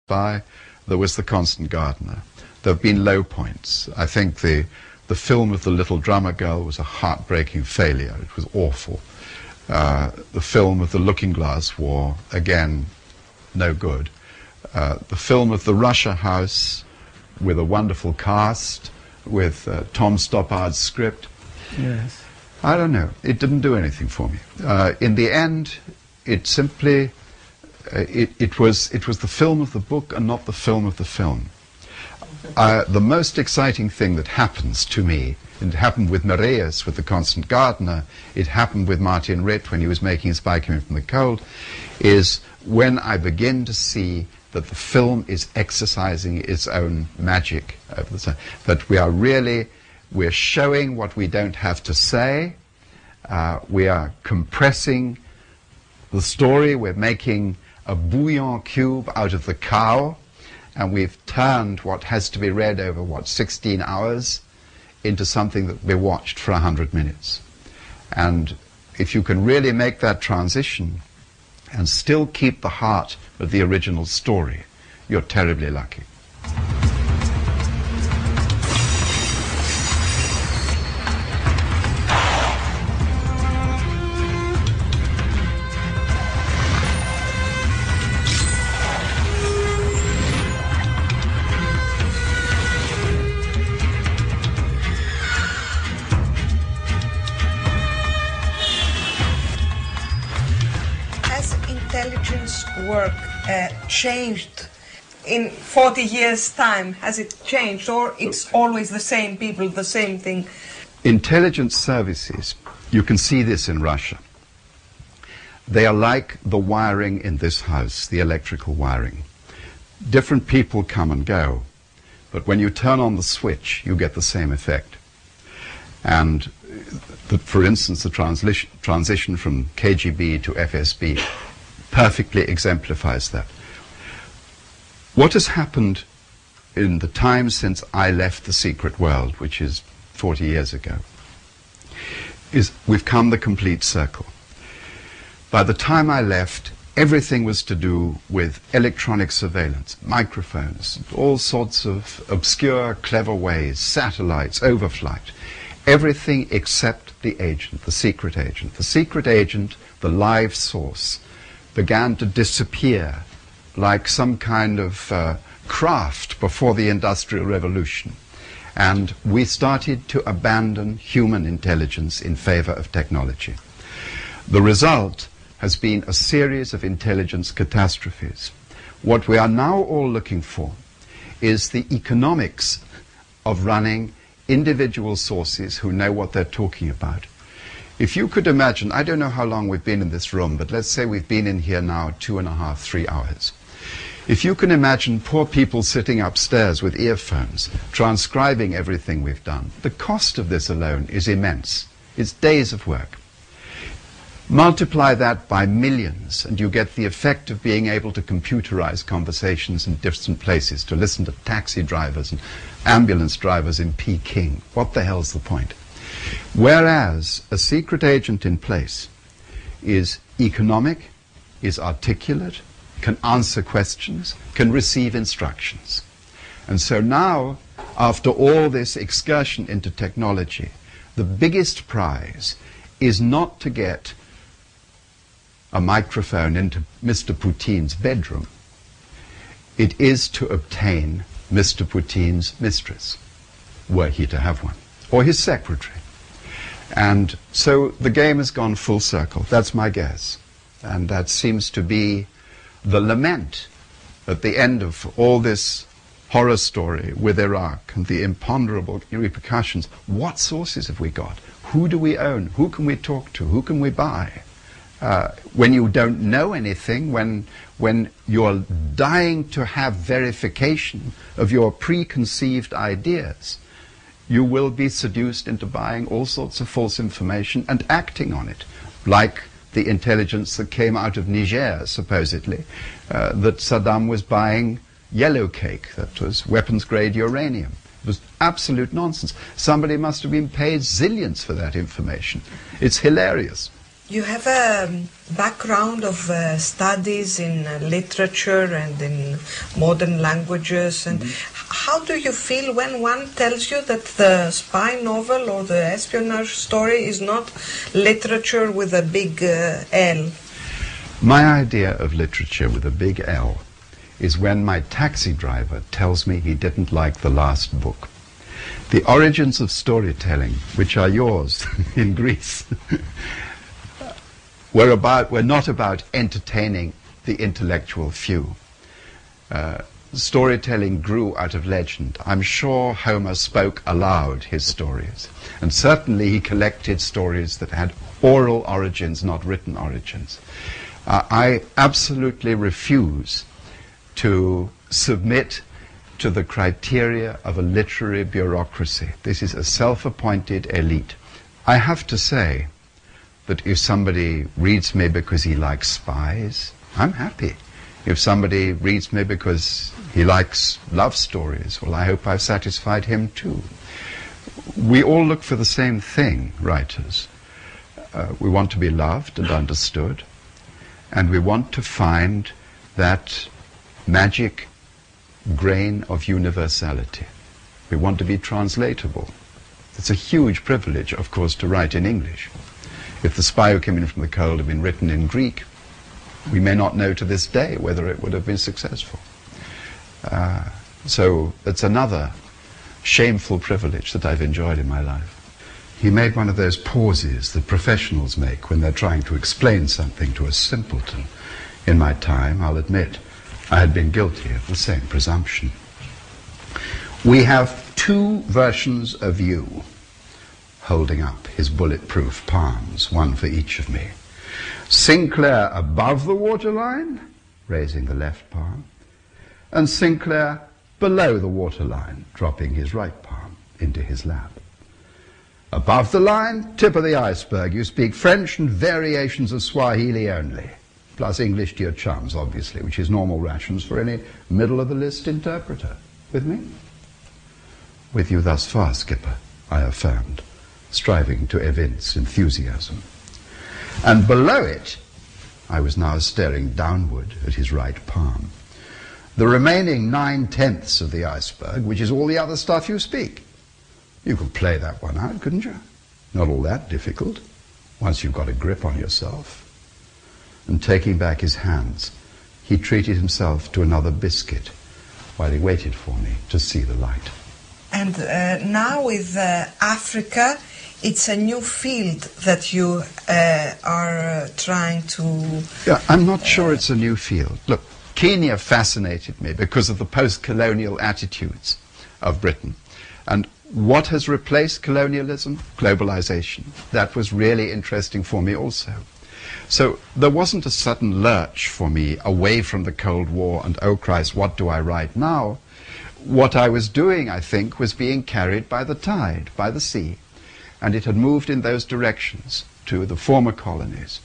by, there was The Constant Gardener. There have been low points. I think the film of The Little Drummer Girl was a heartbreaking failure. It was awful. The film of The Looking Glass War, again, no good. The film of The Russia House, with a wonderful cast, with Tom Stoppard's script. Yes. I don't know. It didn't do anything for me. In the end, it simply... It was the film of the book and not the film of the film. The most exciting thing that happens to me, and it happened with Moraeus, with The Constant Gardener, it happened with Martin Ritt when he was making Spy Coming from the Cold, is when I begin to see that the film is exercising its own magic over the time. That we're showing what we don't have to say, we are compressing the story, we're making a bouillon cube out of the cow, and we've turned what has to be read over, 16 hours into something that will be watched for 100 minutes. And if you can really make that transition and still keep the heart of the original story, you're terribly lucky. Intelligence work changed in 40 years' time? Has it changed, or it's always the same people, the same thing? Intelligence services, you can see this in Russia. They are like the wiring in this house, the electrical wiring. Different people come and go, but when you turn on the switch, you get the same effect. And for instance, the transition from KGB to FSB perfectly exemplifies that. What has happened in the time since I left the secret world, which is 40 years ago, is we've come the complete circle. By the time I left, everything was to do with electronic surveillance, microphones, all sorts of obscure, clever ways, satellites, overflight. Everything except the agent, the secret agent. The secret agent, the live source, began to disappear like some kind of craft before the Industrial Revolution. And we started to abandon human intelligence in favor of technology. The result has been a series of intelligence catastrophes. What we are now all looking for is the economics of running individual sources who know what they're talking about. If you could imagine, I don't know how long we've been in this room, but let's say we've been in here now 2.5, 3 hours. If you can imagine poor people sitting upstairs with earphones, transcribing everything we've done, the cost of this alone is immense. It's days of work. Multiply that by millions, and you get the effect of being able to computerize conversations in distant places, to listen to taxi drivers and ambulance drivers in Peking. What the hell's the point? Whereas a secret agent in place is economic, is articulate, can answer questions, can receive instructions. And so now, after all this excursion into technology, the biggest prize is not to get a microphone into Mr. Putin's bedroom. It is to obtain Mr. Putin's mistress, were he to have one, or his secretary. And so the game has gone full circle. That's my guess. And that seems to be the lament at the end of all this horror story with Iraq and the imponderable repercussions. What sources have we got? Who do we own? Who can we talk to? Who can we buy? When you don't know anything, when you're dying to have verification of your preconceived ideas, you will be seduced into buying all sorts of false information and acting on it, like the intelligence that came out of Niger, supposedly, that Saddam was buying yellow cake, that was weapons-grade uranium. It was absolute nonsense. Somebody must have been paid zillions for that information. It's hilarious. You have a background of studies in literature and in modern languages. And how do you feel when one tells you that the spy novel or the espionage story is not literature with a big L? My idea of literature with a big L is when my taxi driver tells me he didn't like the last book. The origins of storytelling, which are yours in Greece, were not about entertaining the intellectual few. Storytelling grew out of legend. I'm sure Homer spoke aloud his stories, and certainly he collected stories that had oral origins, not written origins. I absolutely refuse to submit to the criteria of a literary bureaucracy. This is a self-appointed elite. I have to say that if somebody reads me because he likes spies, I'm happy. If somebody reads me because he likes love stories, well, I hope I've satisfied him too. We all look for the same thing, writers. We want to be loved and understood, and we want to find that magic grain of universality. We want to be translatable. It's a huge privilege, of course, to write in English. If The Spy Who Came In From the Cold had been written in Greek, we may not know to this day whether it would have been successful. So it's another shameful privilege that I've enjoyed in my life. He made one of those pauses that professionals make when they're trying to explain something to a simpleton. In my time, I'll admit, I had been guilty of the same presumption. We have two versions of you, holding up his bulletproof palms, one for each of me. Sinclair above the waterline, raising the left palm, and Sinclair below the waterline, dropping his right palm into his lap. Above the line, tip of the iceberg, you speak French and variations of Swahili only, plus English to your chums, obviously, which is normal rations for any middle-of-the-list interpreter. With me? With you thus far, Skipper, I affirmed, striving to evince enthusiasm. And below it, I was now staring downward at his right palm. The remaining 9/10 of the iceberg, which is all the other stuff you speak. You could play that one out, couldn't you? Not all that difficult, once you've got a grip on yourself. And taking back his hands, he treated himself to another biscuit while he waited for me to see the light. And now with Africa, it's a new field that you are trying to... Yeah, I'm not sure it's a new field. Look, Kenya fascinated me because of the post-colonial attitudes of Britain. And what has replaced colonialism? Globalization. That was really interesting for me also. So there wasn't a sudden lurch for me away from the Cold War and, oh Christ, what do I write now? What I was doing, I think, was being carried by the tide, by the sea. And it had moved in those directions to the former colonies.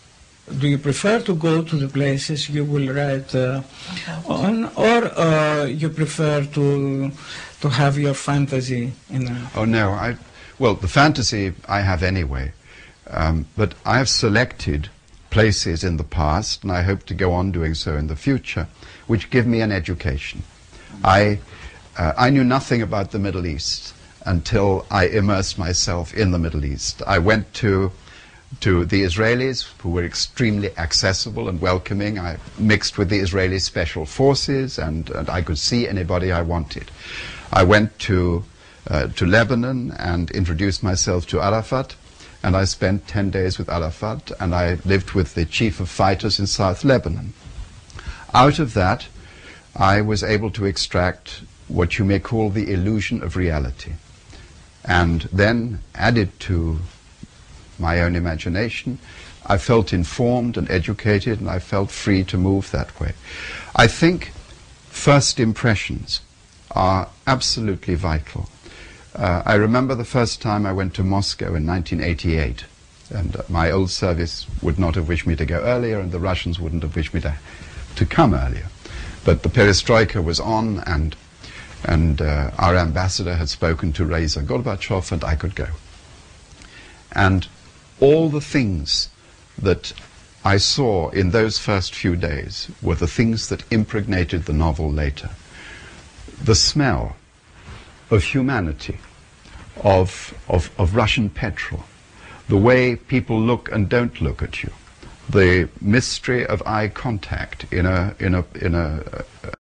Do you prefer to go to the places you will write on, or you prefer to have your fantasy in a... Oh no, well, the fantasy I have anyway, but I have selected places in the past, and I hope to go on doing so in the future, which give me an education. I knew nothing about the Middle East until I immersed myself in the Middle East. I went to the Israelis, who were extremely accessible and welcoming. I mixed with the Israeli special forces, and I could see anybody I wanted. I went to Lebanon and introduced myself to Arafat, and I spent 10 days with Arafat, and I lived with the chief of fighters in South Lebanon. Out of that, I was able to extract what you may call the illusion of reality, and then added to my own imagination, I felt informed and educated, and I felt free to move that way. I think first impressions are absolutely vital. I remember the first time I went to Moscow in 1988, and my old service would not have wished me to go earlier, and the Russians wouldn't have wished me to come earlier. But the perestroika was on, and our ambassador had spoken to Reza Gorbachev, and I could go. And all the things that I saw in those first few days were the things that impregnated the novel later. The smell of humanity, of Russian petrol, the way people look and don't look at you, the mystery of eye contact in a